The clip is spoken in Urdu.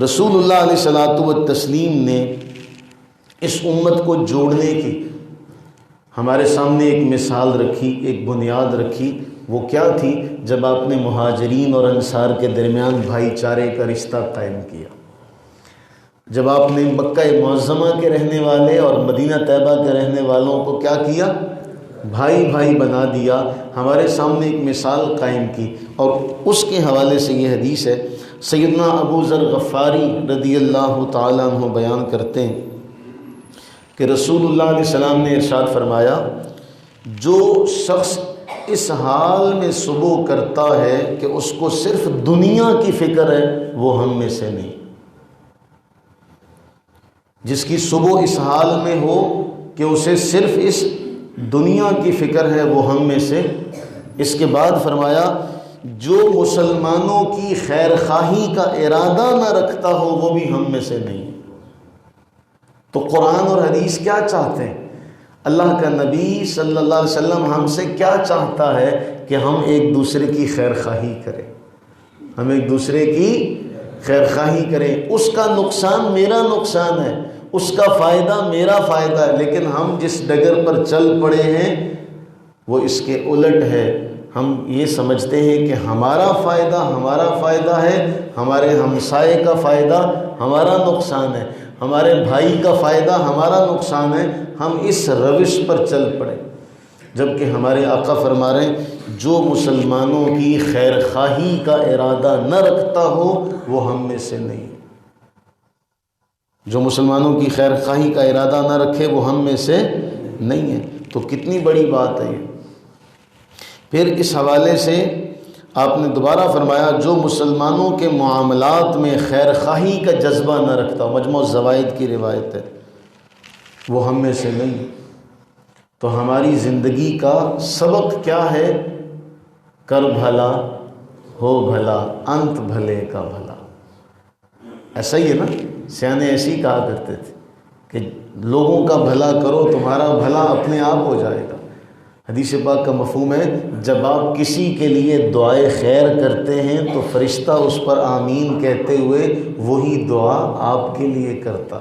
رسول اللہ علیہ الصلوۃ والتسلیم نے اس امت کو جوڑنے کی ہمارے سامنے ایک مثال رکھی، ایک بنیاد رکھی۔ وہ کیا تھی؟ جب آپ نے مہاجرین اور انصار کے درمیان بھائی چارے کا رشتہ قائم کیا، جب آپ نے مکہ معظمہ کے رہنے والے اور مدینہ طیبہ کے رہنے والوں کو کیا کیا؟ بھائی بھائی بنا دیا، ہمارے سامنے ایک مثال قائم کی۔ اور اس کے حوالے سے یہ حدیث ہے، سیدنا ابو ذر غفاری رضی اللہ تعالیٰ عنہ بیان کرتے ہیں کہ رسول اللہ علیہ السلام نے ارشاد فرمایا، جو شخص اس حال میں صبح کرتا ہے کہ اس کو صرف دنیا کی فکر ہے، وہ ہم میں سے نہیں۔ جس کی صبح اس حال میں ہو کہ اسے صرف اس دنیا کی فکر ہے، وہ ہم میں سے۔ اس کے بعد فرمایا، جو مسلمانوں کی خیر خواہی کا ارادہ نہ رکھتا ہو، وہ بھی ہم میں سے نہیں۔ تو قرآن اور حدیث کیا چاہتے ہیں؟ اللہ کا نبی صلی اللہ علیہ وسلم ہم سے کیا چاہتا ہے کہ ہم ایک دوسرے کی خیر خواہی کریں، ہم ایک دوسرے کی خیر خواہی کریں۔ اس کا نقصان میرا نقصان ہے، اس کا فائدہ میرا فائدہ ہے، لیکن ہم جس ڈگر پر چل پڑے ہیں وہ اس کے الٹ ہے۔ ہم یہ سمجھتے ہیں کہ ہمارا فائدہ ہے، ہمارے ہمسائے کا فائدہ ہمارا نقصان ہے، ہمارے بھائی کا فائدہ ہمارا نقصان ہے۔ ہم اس روش پر چل پڑے، جبکہ ہمارے آقا فرما رہے ہیں، جو مسلمانوں کی خیر خواہی کا ارادہ نہ رکھتا ہو وہ ہم میں سے نہیں۔ جو مسلمانوں کی خیر خواہی کا ارادہ نہ رکھے وہ ہم میں سے نہیں ہے۔ تو کتنی بڑی بات ہے یہ۔ پھر اس حوالے سے آپ نے دوبارہ فرمایا، جو مسلمانوں کے معاملات میں خیر خواہی کا جذبہ نہ رکھتا، مجموع الزوائد کی روایت ہے، وہ ہم میں سے نہیں۔ تو ہماری زندگی کا سبق کیا ہے؟ کر بھلا ہو بھلا، انت بھلے کا بھلا۔ ایسا ہی ہے نا، سیانے ایسے ہی کہا کرتے تھے کہ لوگوں کا بھلا کرو، تمہارا بھلا اپنے آپ ہو جائے گا۔ حدیث پاک کا مفہوم ہے، جب آپ کسی کے لیے دعائے خیر کرتے ہیں تو فرشتہ اس پر آمین کہتے ہوئے وہی دعا آپ کے لیے کرتا۔